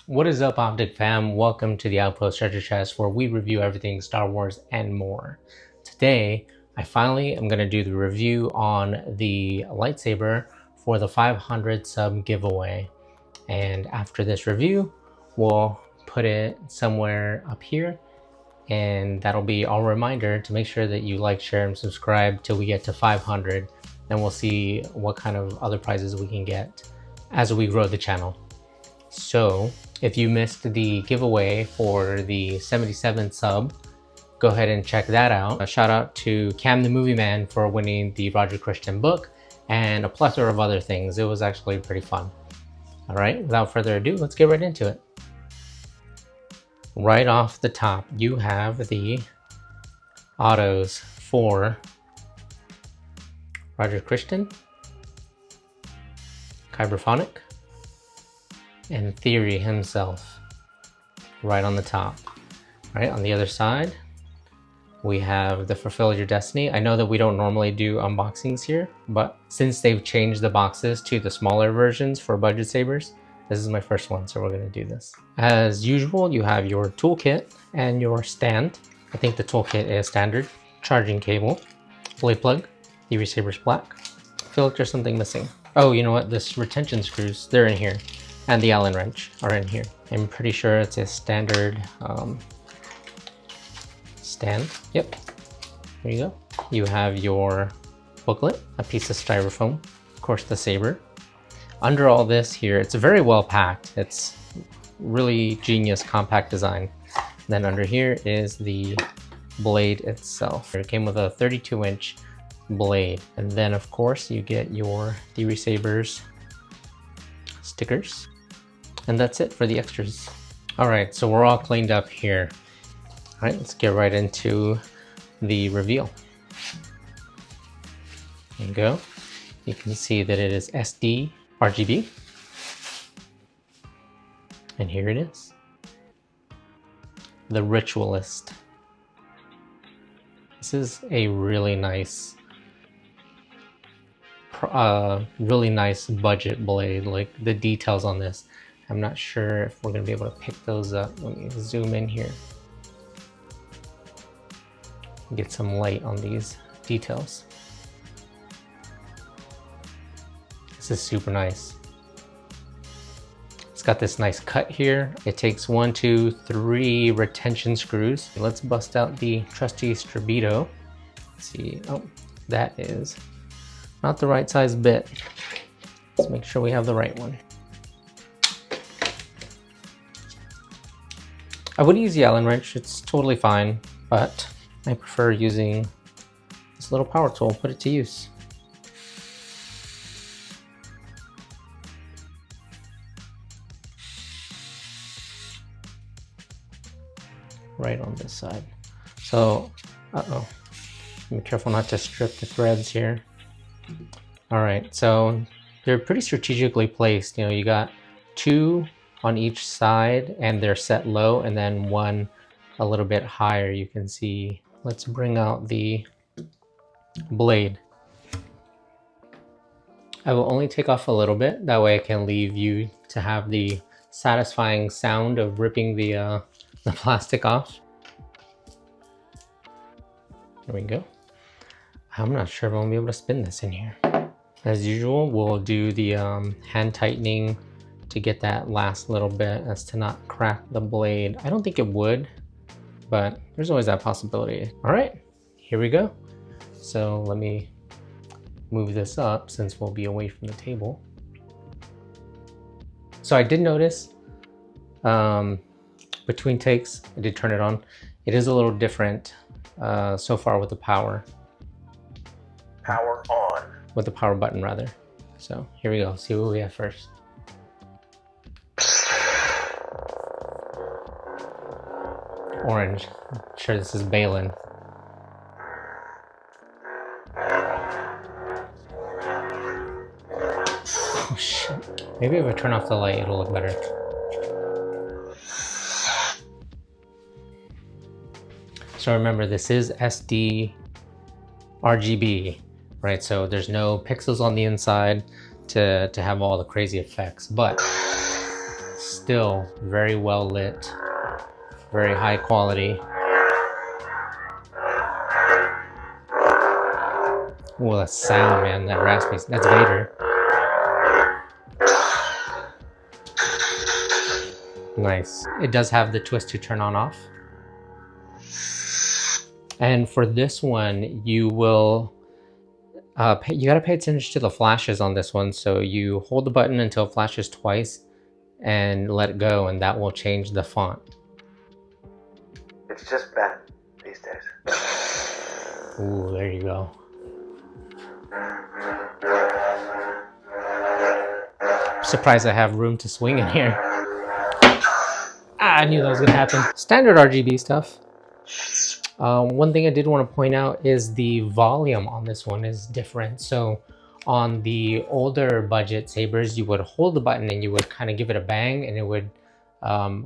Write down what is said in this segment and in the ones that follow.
What is up, Optic fam? Welcome to the Outpost Treasure Chest, where we review everything Star Wars and more. Today, I finally am going to do the review on the lightsaber for the 500 sub giveaway. And after this review, we'll put it somewhere up here. And that'll be our reminder to make sure that you like, share, and subscribe till we get to 500. Then we'll see what kind of other prizes we can get as we grow the channel. So if you missed the giveaway for the 77 sub, go ahead and check that out. A shout out to Cam the Movie Man for winning the Roger Christian book and a plethora of other things. It was actually pretty fun. All right, without further ado, let's get right into it. Right off the top, you have the autos for Roger Christian, Kyberphonic, and Theory himself, right on the top. Right on the other side, we have the Fulfill Your Destiny. I know that we don't normally do unboxings here, but since they've changed the boxes to the smaller versions for budget sabers, this is my first one, so we're gonna do this. As usual, you have your toolkit and your stand. I think the toolkit is standard. Charging cable, blade plug, Theory Saber's black. I feel like there's something missing. Oh, you know what? This retention screws, they're in here. And the Allen wrench are in here. I'm pretty sure it's a standard stand. Yep, there you go. You have your booklet, a piece of styrofoam, of course the saber. Under all this here, it's very well packed. It's really genius compact design. Then under here is the blade itself. It came with a 32-inch blade. And then of course you get your Theory Sabers stickers. And that's it for the extras. All right, so we're all cleaned up here. All right, let's get right into the reveal. There you go. You can see that it is SD-RGB. And here it is. The Ritualist. This is a really nice budget blade. Like the details on this, I'm not sure if we're gonna be able to pick those up. Let me zoom in here. Get some light on these details. This is super nice. It's got this nice cut here. It takes 1, 2, 3 retention screws. Let's bust out the trusty Strabito. Let's see, oh, that is not the right size bit. Let's make sure we have the right one. I would use the Allen wrench, it's totally fine, but I prefer using this little power tool, put it to use. Right on this side. So, be careful not to strip the threads here. All right, so they're pretty strategically placed. You know, you got 2 on each side and they're set low, and then 1 a little bit higher. You can see, let's bring out the blade. I will only take off a little bit, that way I can leave you to have the satisfying sound of ripping the plastic off. There we go. I'm not sure if I'm gonna be able to spin this in here. As usual, we'll do the hand tightening to get that last little bit as to not crack the blade. I don't think it would, but there's always that possibility. All right, here we go. So let me move this up since we'll be away from the table. So I did notice between takes, I did turn it on. It is a little different so far with the power. Power on. With the power button rather. So here we go, see what we have first. Orange. I'm sure this is Balin. Oh shit. Maybe if I turn off the light, it'll look better. So remember, this is SD-RGB, right? So there's no pixels on the inside to have all the crazy effects, but still very well lit, very high quality. Oh, that sound, man, that raspy, that's Vader. Nice. It does have the twist to turn on off. And for this one, you will, you gotta pay attention to the flashes on this one. So you hold the button until it flashes twice and let it go, and that will change the font. It's just bad these days. Ooh, there you go. Surprised I have room to swing in here. Ah, I knew that was gonna happen. Standard RGB stuff. One thing I did want to point out is the volume on this one is different. So on the older budget Sabers, you would hold the button and you would kind of give it a bang and it would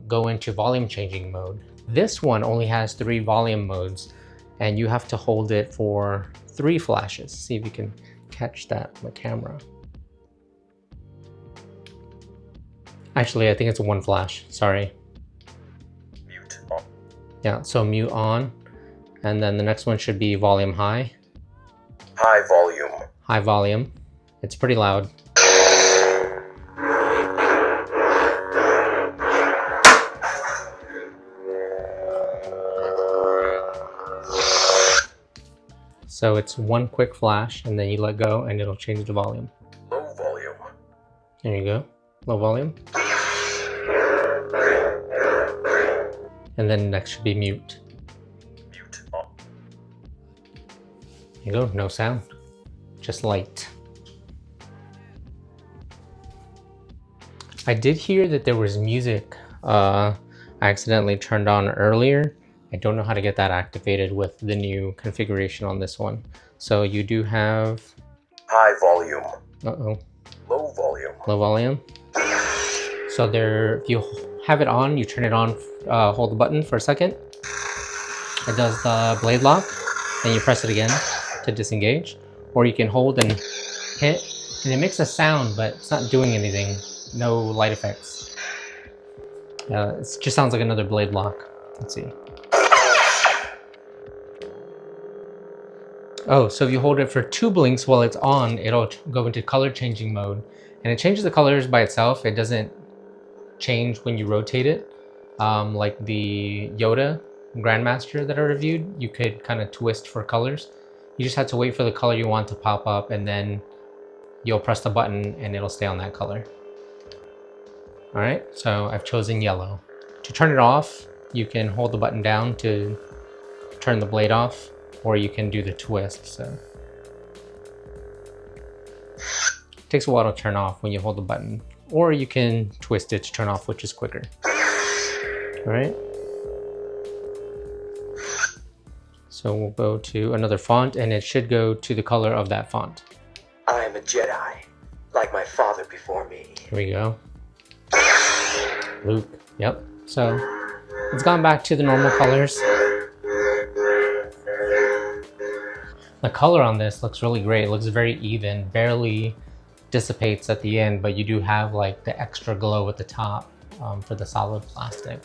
go into volume changing mode. This one only has 3 volume modes and you have to hold it for 3 flashes. See if you can catch that on the camera. Actually, I think it's 1 flash, sorry. Mute on. Yeah, so mute on. And then the next one should be volume high. High volume. High volume. It's pretty loud. So it's 1 quick flash and then you let go and it'll change the volume. Low volume. There you go. Low volume. And then next should be mute. Mute on. There you go, no sound, just light. I did hear that there was music I accidentally turned on earlier. I don't know how to get that activated with the new configuration on this one. So you do have... High volume. Uh-oh. Low volume. Low volume. So there, if you have it on, you turn it on, hold the button for a second. It does the blade lock, then you press it again to disengage. Or you can hold and hit, and it makes a sound, but it's not doing anything. No light effects. It just sounds like another blade lock. Let's see. Oh, so if you hold it for 2 blinks while it's on, it'll go into color changing mode. And it changes the colors by itself. It doesn't change when you rotate it. Like the Yoda Grandmaster that I reviewed, you could kind of twist for colors. You just have to wait for the color you want to pop up and then you'll press the button and it'll stay on that color. All right, so I've chosen yellow. To turn it off, you can hold the button down to turn the blade off, or you can do the twist. So it takes a while to turn off when you hold the button, or you can twist it to turn off, which is quicker. All right. So we'll go to another font and it should go to the color of that font. I am a Jedi, like my father before me. Here we go. Luke, yep. So it's gone back to the normal colors. The color on this looks really great. It looks very even, barely dissipates at the end, but you do have like the extra glow at the top for the solid plastic,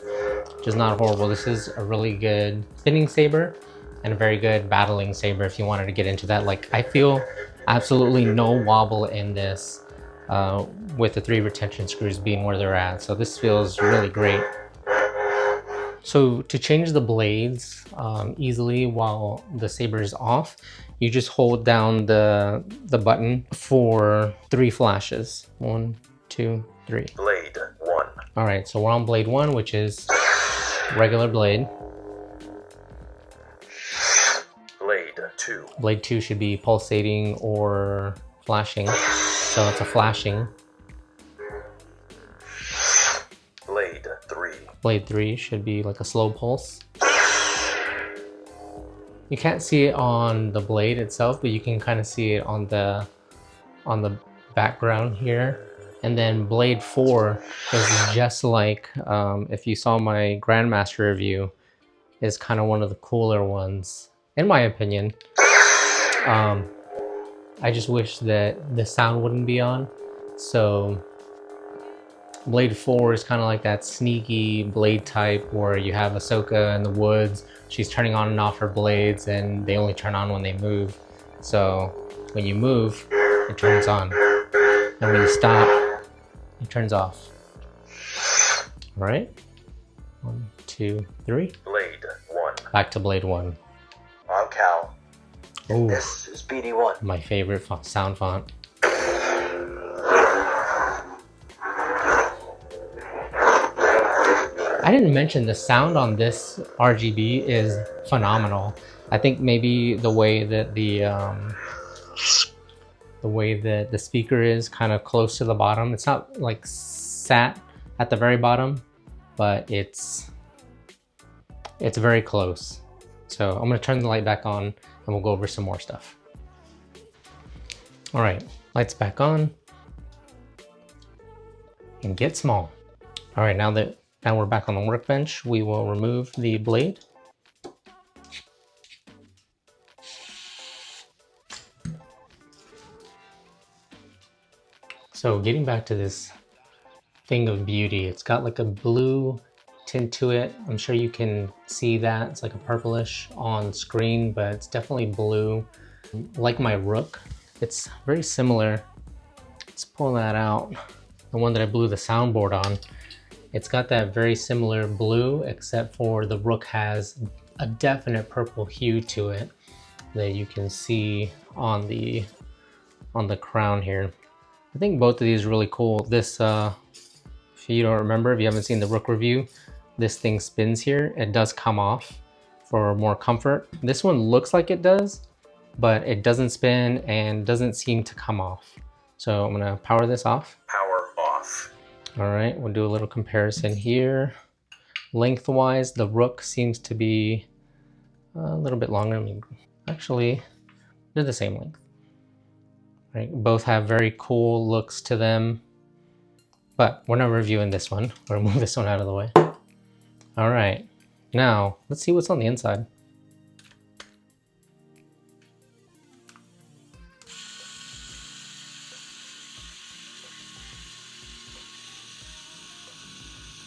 which is not horrible. This is a really good spinning saber and a very good battling saber if you wanted to get into that. Like, I feel absolutely no wobble in this with the 3 retention screws being where they're at. So this feels really great. So to change the blades easily while the saber is off, you just hold down the button for 3 flashes. 1, 2, 3. Blade 1. All right, so we're on blade 1, which is regular blade. Blade 2. Blade 2 should be pulsating or flashing. So it's a flashing. Blade 3. Blade 3 should be like a slow pulse. You can't see it on the blade itself, but you can kind of see it on the background here. And then blade 4 is just like, if you saw my Grandmaster review, is kind of one of the cooler ones, in my opinion. I just wish that the sound wouldn't be on. So Blade 4 is kind of like that sneaky blade type where you have Ahsoka in the woods. She's turning on and off her blades and they only turn on when they move. So when you move, it turns on. And when you stop, it turns off. All right. 1, 2, 3. Blade 1. Back to Blade 1. I'm Cal. Ooh, This is BD1. my favorite sound font. I didn't mention the sound on this RGB is phenomenal. I think maybe the way that the speaker is kind of close to the bottom. It's not like sat at the very bottom, but it's very close. So I'm gonna turn the light back on and we'll go over some more stuff. All right, lights back on and get small. All right, now we're back on the workbench, we will remove the blade. So getting back to this thing of beauty, it's got like a blue tint to it. I'm sure you can see that. It's like a purplish on screen, but it's definitely blue. Like my Rook, it's very similar. Let's pull that out. The one that I blew the soundboard on. It's got that very similar blue, except for the Rook has a definite purple hue to it that you can see on the crown here. I think both of these are really cool. This, if you don't remember, if you haven't seen the Rook review, this thing spins here. It does come off for more comfort. This one looks like it does, but it doesn't spin and doesn't seem to come off. So I'm gonna power this off. Power off. All right, we'll do a little comparison here. Lengthwise, the Rook seems to be a little bit longer. I mean, actually, they're the same length. Right, both have very cool looks to them, but we're not reviewing this one. We'll move this one out of the way. All right, now let's see what's on the inside.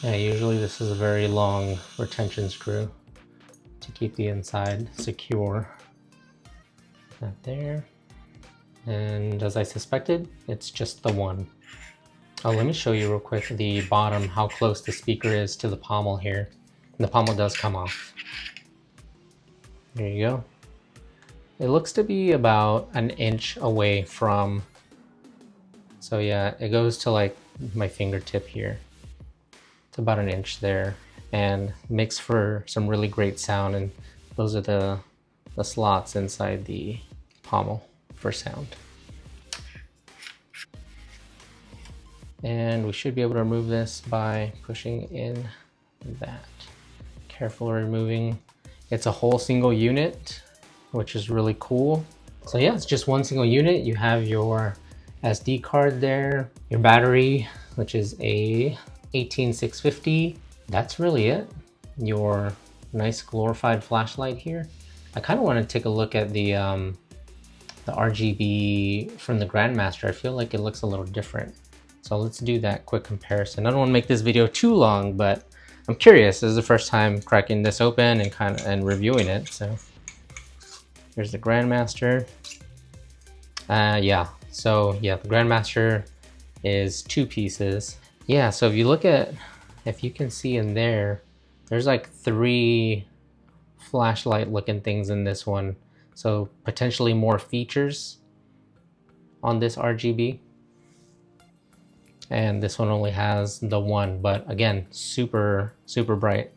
Yeah, usually this is a very long retention screw to keep the inside secure. That there. And as I suspected, it's just the one. Oh, let me show you real quick the bottom, how close the speaker is to the pommel here. And the pommel does come off. There you go. It looks to be about an inch away from, so yeah, it goes to like my fingertip here. It's about an inch there and makes for some really great sound, and those are the slots inside the pommel for sound. And we should be able to remove this by pushing in that. Careful removing. It's a whole single unit, which is really cool. So yeah, it's just one single unit. You have your SD card there, your battery, which is a 18650. That's really it. Your nice glorified flashlight here. I kind of want to take a look at the RGB from the Grandmaster. I feel like it looks a little different. So let's do that quick comparison. I don't want to make this video too long, but I'm curious. This is the first time cracking this open and reviewing it. So here's the Grandmaster. Yeah, so yeah, the Grandmaster is 2 pieces. Yeah, so if you look at, if you can see in there, there's like 3 flashlight looking things in this one. So potentially more features on this RGB. And this one only has the one, but again, super, super bright.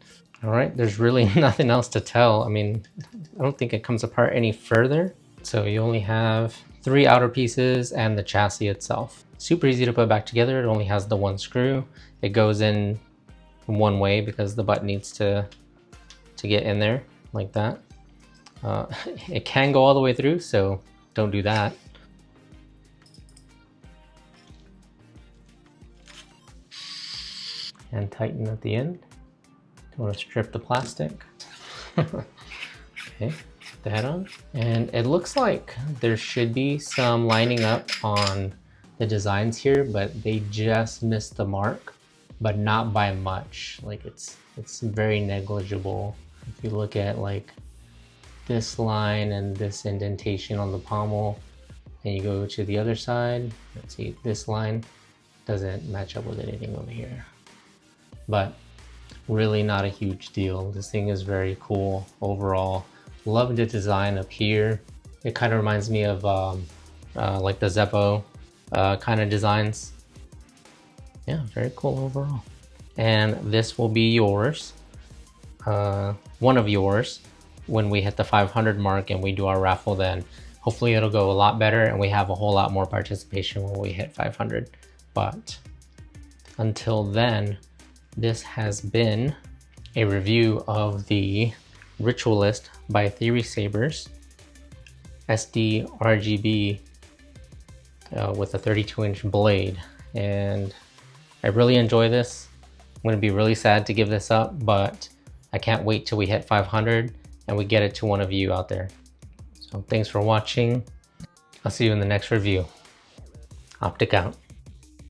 All right, there's really nothing else to tell. I mean, I don't think it comes apart any further. So you only have 3 outer pieces and the chassis itself. Super easy to put back together. It only has the 1 screw. It goes in one way because the butt needs to get in there like that. It can go all the way through, so don't do that. And tighten at the end. You want to strip the plastic. Okay, put the head on. And it looks like there should be some lining up on the designs here, but they just missed the mark. but not by much. Like it's very negligible. If you look at like this line and this indentation on the pommel, and you go to the other side, let's see, this line doesn't match up with anything over here. But really not a huge deal. This thing is very cool overall. Love the design up here. It kind of reminds me of like the Zeppo kind of designs. Yeah, very cool overall. And this will be yours, one of yours, when we hit the 500 mark and we do our raffle. Then hopefully it'll go a lot better and we have a whole lot more participation when we hit 500. But until then, this has been a review of the Ritualist by Theory Sabers SD-RGB with a 32-inch blade. And I really enjoy this. I'm going to be really sad to give this up, but I can't wait till we hit 500 and we get it to one of you out there. So thanks for watching. I'll see you in the next review. Optic out.